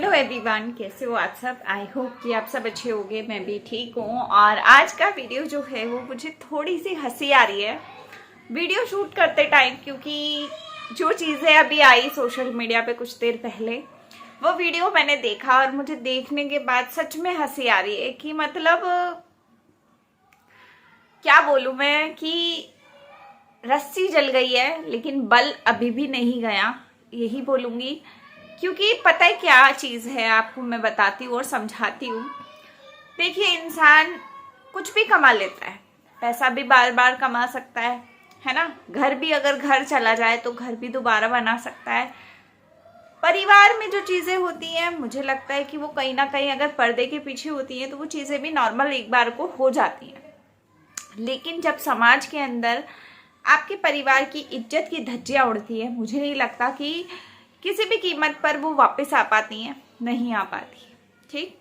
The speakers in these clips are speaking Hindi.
हेलो एवरीवन, कैसे हो आप सब। आई होप कि आप सब अच्छे होंगे। मैं भी ठीक हूँ। और आज का वीडियो जो है वो मुझे थोड़ी सी हंसी आ रही है वीडियो शूट करते टाइम, क्योंकि जो चीज़ें अभी आई सोशल मीडिया पे कुछ देर पहले, वो वीडियो मैंने देखा और मुझे देखने के बाद सच में हंसी आ रही है कि मतलब क्या बोलूँ मैं कि रस्सी जल गई है लेकिन बल अभी भी नहीं गया, यही बोलूँगी। क्योंकि पता है क्या चीज़ है, आपको मैं बताती हूँ और समझाती हूँ। देखिए, इंसान कुछ भी कमा लेता है, पैसा भी बार बार कमा सकता है ना। घर भी अगर घर चला जाए तो घर भी दोबारा बना सकता है। परिवार में जो चीज़ें होती हैं, मुझे लगता है कि वो कहीं ना कहीं अगर पर्दे के पीछे होती हैं तो वो चीज़ें भी नॉर्मल एक बार को हो जाती हैं। लेकिन जब समाज के अंदर आपके परिवार की इज्जत की धज्जियाँ उड़ती है, मुझे नहीं लगता कि किसी भी कीमत पर वो वापस आ पाती हैं, नहीं आ पाती। ठीक,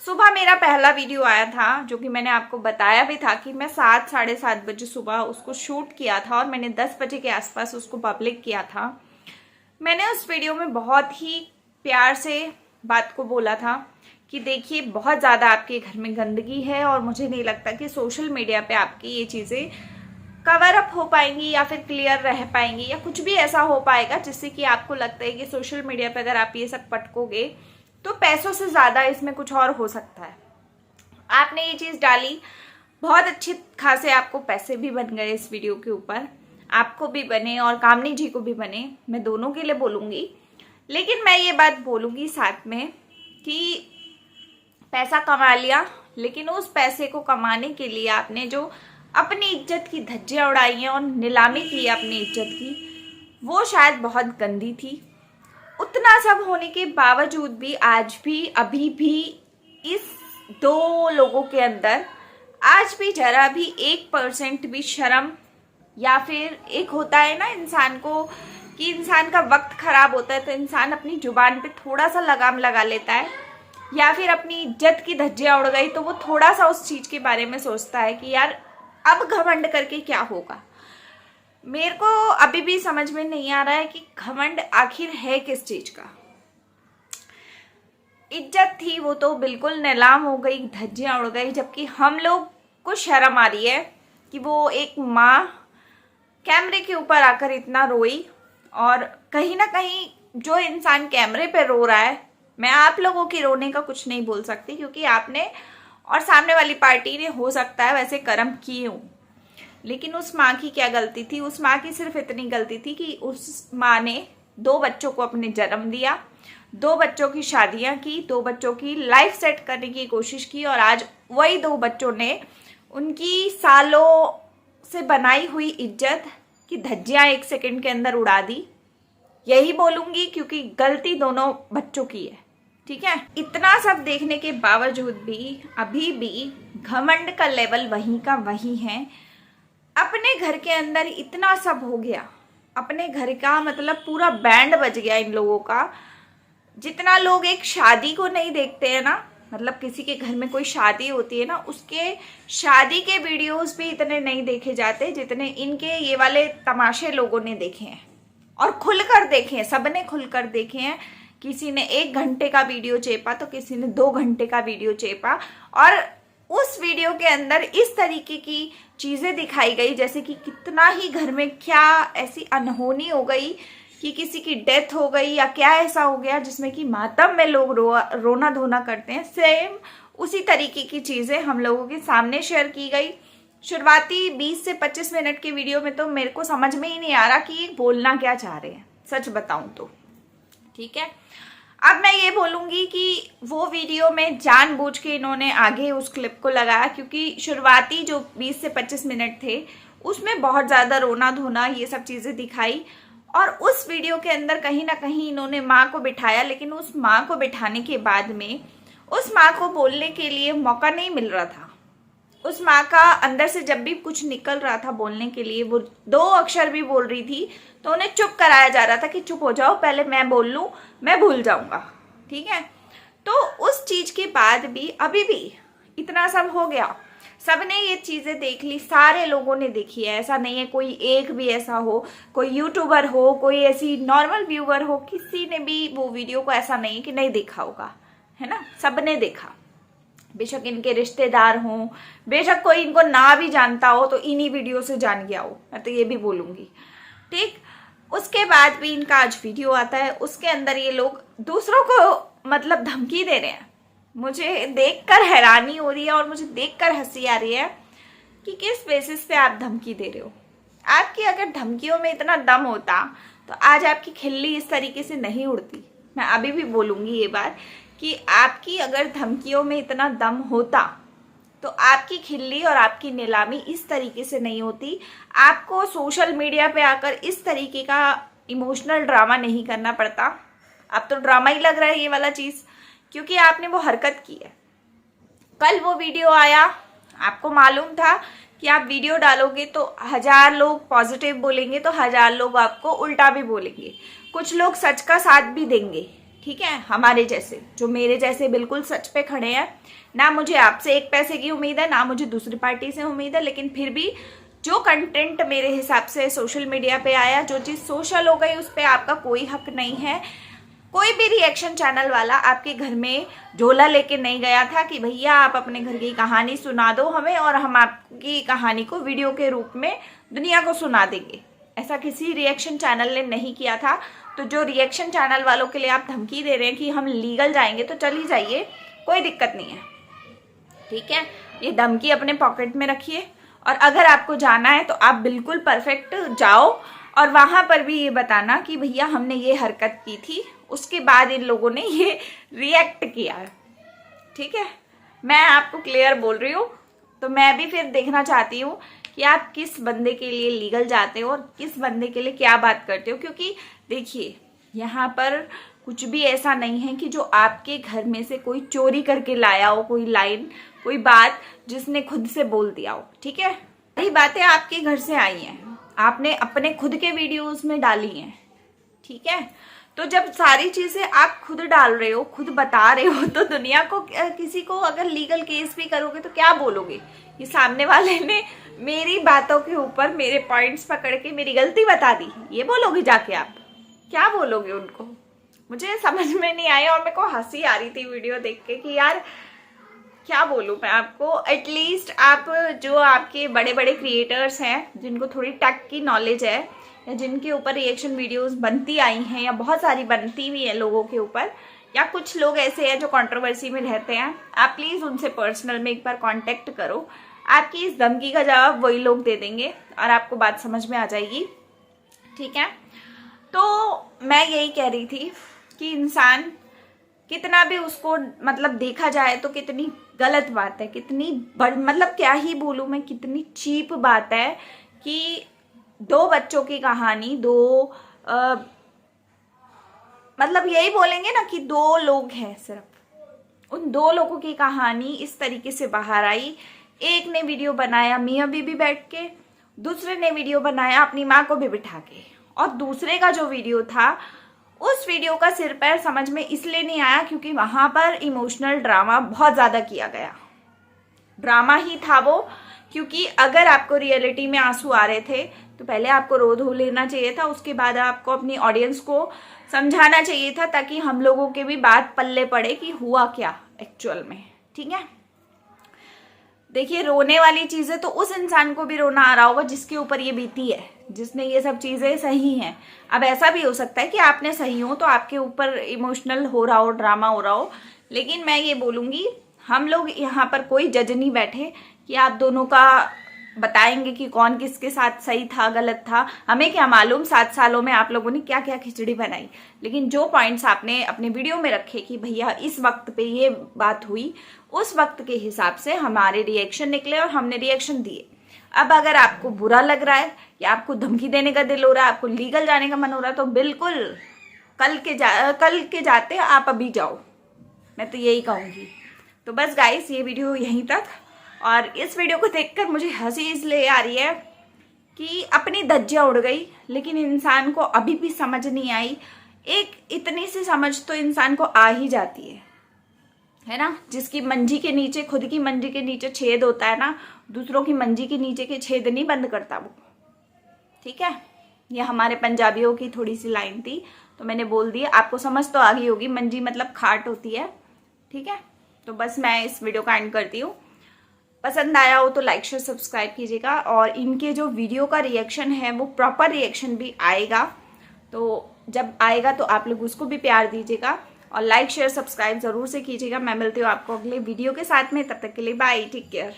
सुबह मेरा पहला वीडियो आया था जो कि मैंने आपको बताया भी था कि मैं 7 साढ़े 7 बजे सुबह उसको शूट किया था और मैंने 10 बजे के आसपास उसको पब्लिक किया था। मैंने उस वीडियो में बहुत ही प्यार से बात को बोला था कि देखिए, बहुत ज़्यादा आपके घर में गंदगी है और मुझे नहीं लगता कि सोशल मीडिया पे आपकी ये चीज़ें कवर अप हो पाएंगी या फिर क्लियर रह पाएंगी या कुछ भी ऐसा हो पाएगा जिससे कि आपको लगता है कि सोशल मीडिया पे अगर आप ये सब पटकोगे तो पैसों से ज़्यादा इसमें कुछ और हो सकता है। आपने ये चीज़ डाली, बहुत अच्छे खासे आपको पैसे भी बन गए इस वीडियो के ऊपर, आपको भी बने और कामनी जी को भी बने, मैं दोनों के लिए बोलूँगी। लेकिन मैं ये बात बोलूँगी साथ में कि पैसा कमा लिया, लेकिन उस पैसे को कमाने के लिए आपने जो अपनी इज्जत की धज्जियां उड़ाई हैं और नीलामी की है अपनी इज्जत की, वो शायद बहुत गंदी थी। उतना सब होने के बावजूद भी आज भी अभी भी इस 2 लोगों के अंदर आज भी जरा भी 1% भी शर्म, या फिर एक होता है ना इंसान को कि इंसान का वक्त खराब होता है तो इंसान अपनी जुबान पे थोड़ा सा लगाम लगा लेता है, या फिर अपनी इज्जत की धज्जियां उड़ गई तो वो थोड़ा सा उस चीज़ के बारे में सोचता है कि यार अब घमंड करके क्या होगा। मेरे को अभी भी समझ में नहीं आ रहा है कि घमंड आखिर है किस चीज का। इज्जत थी वो तो बिल्कुल नीलाम हो गई, धज्जियां उड़ गई। जबकि हम लोग को शर्म आ रही है कि वो एक माँ कैमरे के ऊपर आकर इतना रोई। और कहीं ना कहीं जो इंसान कैमरे पे रो रहा है, मैं आप लोगों की रोने का कुछ नहीं बोल सकती क्योंकि आपने और सामने वाली पार्टी ने हो सकता है वैसे कर्म किए हों, लेकिन उस माँ की क्या गलती थी। उस माँ की सिर्फ इतनी गलती थी कि उस माँ ने 2 बच्चों को अपने जन्म दिया, 2 बच्चों की शादियाँ की, 2 बच्चों की लाइफ सेट करने की कोशिश की, और आज वही 2 बच्चों ने उनकी सालों से बनाई हुई इज्जत की धज्जियाँ 1 सेकंड के अंदर उड़ा दी। यही बोलूँगी क्योंकि गलती दोनों बच्चों की है। ठीक है, इतना सब देखने के बावजूद भी अभी भी घमंड का लेवल वहीं का वहीं है। अपने घर के अंदर इतना सब हो गया, अपने घर का मतलब पूरा बैंड बज गया इन लोगों का। जितना लोग एक शादी को नहीं देखते हैं ना, मतलब किसी के घर में कोई शादी होती है ना, उसके शादी के वीडियोस भी इतने नहीं देखे जाते जितने इनके ये वाले तमाशे लोगों ने देखे हैं, और खुलकर देखे हैं, सबने खुलकर देखे हैं। किसी ने 1 घंटे का वीडियो चेपा तो किसी ने 2 घंटे का वीडियो चेपा, और उस वीडियो के अंदर इस तरीके की चीज़ें दिखाई गई जैसे कि कितना ही घर में क्या ऐसी अनहोनी हो गई कि किसी की डेथ हो गई या क्या ऐसा हो गया जिसमें कि मातम में लोग रोना धोना करते हैं। सेम उसी तरीके की चीज़ें हम लोगों के सामने शेयर की गई। शुरुआती 20 से 25 मिनट के वीडियो में तो मेरे को समझ में ही नहीं आ रहा कि ये बोलना क्या चाह रहे हैं, सच बताऊं तो। ठीक है, अब मैं ये बोलूँगी कि वो वीडियो में जानबूझ के इन्होंने आगे उस क्लिप को लगाया क्योंकि शुरुआती जो 20 से 25 मिनट थे उसमें बहुत ज़्यादा रोना धोना ये सब चीज़ें दिखाई, और उस वीडियो के अंदर कहीं ना कहीं इन्होंने माँ को बिठाया। लेकिन उस माँ को बिठाने के बाद में उस माँ को बोलने के लिए मौका नहीं मिल रहा था। उस माँ का अंदर से जब भी कुछ निकल रहा था बोलने के लिए, वो 2 अक्षर भी बोल रही थी तो उन्हें चुप कराया जा रहा था कि चुप हो जाओ, पहले मैं बोल लूँ, मैं भूल जाऊंगा। ठीक है, तो उस चीज के बाद भी अभी भी इतना सब हो गया सबने ये चीजें देख ली, सारे लोगों ने देखी है, ऐसा नहीं है कोई एक भी ऐसा हो, कोई यूट्यूबर हो, कोई ऐसी नॉर्मल व्यूअर हो, किसी ने भी वो वीडियो को ऐसा नहीं कि नहीं देखा होगा, है ना, सबने देखा। बेशक इनके रिश्तेदार हों, बेशक कोई इनको ना भी जानता हो तो इन्हीं वीडियो से जान गया हो, मैं तो ये भी बोलूंगी। ठीक, उसके बाद भी इनका आज वीडियो आता है, उसके अंदर ये लोग दूसरों को मतलब धमकी दे रहे हैं। मुझे देखकर हैरानी हो रही है और मुझे देखकर हंसी आ रही है कि किस बेसिस पे आप धमकी दे रहे हो। आपकी अगर धमकियों में इतना दम होता तो आज आपकी खिल्ली इस तरीके से नहीं उड़ती। मैं अभी भी बोलूंगी ये बात कि आपकी अगर धमकियों में इतना दम होता तो आपकी खिल्ली और आपकी नीलामी इस तरीके से नहीं होती। आपको सोशल मीडिया पे आकर इस तरीके का इमोशनल ड्रामा नहीं करना पड़ता। अब तो ड्रामा ही लग रहा है ये वाला चीज, क्योंकि आपने वो हरकत की है। कल वो वीडियो आया, आपको मालूम था कि आप वीडियो डालोगे तो 1000 लोग पॉजिटिव बोलेंगे तो 1000 लोग आपको उल्टा भी बोलेंगे। कुछ लोग सच का साथ भी देंगे, ठीक है, हमारे जैसे, जो मेरे जैसे बिल्कुल सच पे खड़े हैं। ना मुझे आपसे एक पैसे की उम्मीद है, ना मुझे दूसरी पार्टी से उम्मीद है, लेकिन फिर भी जो कंटेंट मेरे हिसाब से सोशल मीडिया पे आया, जो चीज़ सोशल हो गई, उस पर आपका कोई हक नहीं है। कोई भी रिएक्शन चैनल वाला आपके घर में झोला लेके नहीं गया था कि भैया आप अपने घर की कहानी सुना दो हमें और हम आपकी कहानी को वीडियो के रूप में दुनिया को सुना देंगे। ऐसा किसी रिएक्शन चैनल ने नहीं किया था। तो जो रिएक्शन चैनल वालों के लिए आप धमकी दे रहे हैं कि हम लीगल जाएंगे, तो चली जाइए, कोई दिक्कत नहीं है, ठीक है। ये धमकी अपने पॉकेट में रखिए और अगर आपको जाना है तो आप बिल्कुल परफेक्ट जाओ और वहां पर भी ये बताना कि भैया हमने ये हरकत की थी, उसके बाद इन लोगों ने ये रिएक्ट किया है, ठीक है। मैं आपको क्लियर बोल रही हूँ। तो मैं भी फिर देखना चाहती हूँ कि आप किस बंदे के लिए लीगल जाते हो और किस बंदे के लिए क्या बात करते हो, क्योंकि देखिए यहाँ पर कुछ भी ऐसा नहीं है कि जो आपके घर में से कोई चोरी करके लाया हो, कोई लाइन, कोई बात जिसने खुद से बोल दिया हो, ठीक है। यही बातें आपके घर से आई हैं, आपने अपने खुद के वीडियोस में डाली हैं, ठीक है। तो जब सारी चीजें आप खुद डाल रहे हो, खुद बता रहे हो, तो दुनिया को, किसी को अगर लीगल केस भी करोगे तो क्या बोलोगे? ये सामने वाले ने मेरी बातों के ऊपर मेरे पॉइंट्स पकड़ के मेरी गलती बता दी, ये बोलोगे जाके? आप क्या बोलोगे उनको? मुझे समझ में नहीं आया और मेरे को हंसी आ रही थी वीडियो देख के कि यार क्या बोलूं मैं आपको। एटलीस्ट आप जो आपके बड़े बड़े क्रिएटर्स हैं, जिनको थोड़ी टेक की नॉलेज है या जिनके ऊपर रिएक्शन वीडियोस बनती आई हैं या बहुत सारी बनती हुई है लोगों के ऊपर, या कुछ लोग ऐसे हैं जो कंट्रोवर्सी में रहते हैं, आप प्लीज उनसे पर्सनल में एक बार कांटेक्ट करो। आपकी इस धमकी का जवाब वही लोग दे देंगे और आपको बात समझ में आ जाएगी, ठीक है। तो मैं यही कह रही थी कि इंसान कितना भी उसको मतलब देखा जाए तो कितनी गलत बात है, कितनी मतलब क्या ही बोलूं मैं, कितनी चीप बात है कि 2 बच्चों की कहानी, मतलब यही बोलेंगे ना कि 2 लोग हैं, सिर्फ उन 2 लोगों की कहानी इस तरीके से बाहर आई। एक ने वीडियो बनाया मियाँ बीबी बैठ के, दूसरे ने वीडियो बनाया अपनी माँ को भी बिठा के, और दूसरे का जो वीडियो था उस वीडियो का सिर पैर समझ में इसलिए नहीं आया क्योंकि वहां पर इमोशनल ड्रामा बहुत ज्यादा किया गया। ड्रामा ही था वो, क्योंकि अगर आपको रियलिटी में आंसू आ रहे थे तो पहले आपको रो धो लेना चाहिए था, उसके बाद आपको अपनी ऑडियंस को समझाना चाहिए था, ताकि हम लोगों के भी बात पल्ले पड़े कि हुआ क्या एक्चुअल में, ठीक है। देखिए रोने वाली चीजें तो उस इंसान को भी रोना आ रहा होगा जिसके ऊपर ये बीती है, जिसने ये सब चीजें सही हैं। अब ऐसा भी हो सकता है कि आपने सही हो तो आपके ऊपर इमोशनल हो रहा हो, ड्रामा हो रहा हो, लेकिन मैं ये बोलूंगी हम लोग यहाँ पर कोई जज नहीं बैठे कि आप दोनों का बताएंगे कि कौन किसके साथ सही था गलत था। हमें क्या मालूम 7 सालों में आप लोगों ने क्या क्या खिचड़ी बनाई, लेकिन जो पॉइंट्स आपने अपने वीडियो में रखे कि भैया इस वक्त पे ये बात हुई, उस वक्त के हिसाब से हमारे रिएक्शन निकले और हमने रिएक्शन दिए। अब अगर आपको बुरा लग रहा है या आपको धमकी देने का दिल हो रहा है, आपको लीगल जाने का मन हो रहा है, तो बिल्कुल कल के जाते आप अभी जाओ, मैं तो यही कहूँगी। तो बस गाइस ये वीडियो यहीं तक, और इस वीडियो को देखकर मुझे हंसी इसलिए आ रही है कि अपनी धज्जियाँ उड़ गई, लेकिन इंसान को अभी भी समझ नहीं आई। एक इतनी सी समझ तो इंसान को आ ही जाती है ना, जिसकी मंजी के नीचे, खुद की मंजी के नीचे छेद होता है ना, दूसरों की मंजी के नीचे के छेद नहीं बंद करता वो। ठीक है, ये हमारे पंजाबियों की थोड़ी सी लाइन थी, तो मैंने बोल दी। आपको समझ तो आ गई होगी, मंजी मतलब खाट होती है। ठीक है, तो बस मैं इस वीडियो का एंड करती हूँ। पसंद आया हो तो लाइक शेयर सब्सक्राइब कीजिएगा, और इनके जो वीडियो का रिएक्शन है वो प्रॉपर रिएक्शन भी आएगा, तो जब आएगा तो आप लोग उसको भी प्यार दीजिएगा, और लाइक शेयर सब्सक्राइब जरूर से कीजिएगा। मैं मिलती हूँ आपको अगले वीडियो के साथ में, तब तक के लिए बाय, टेक केयर।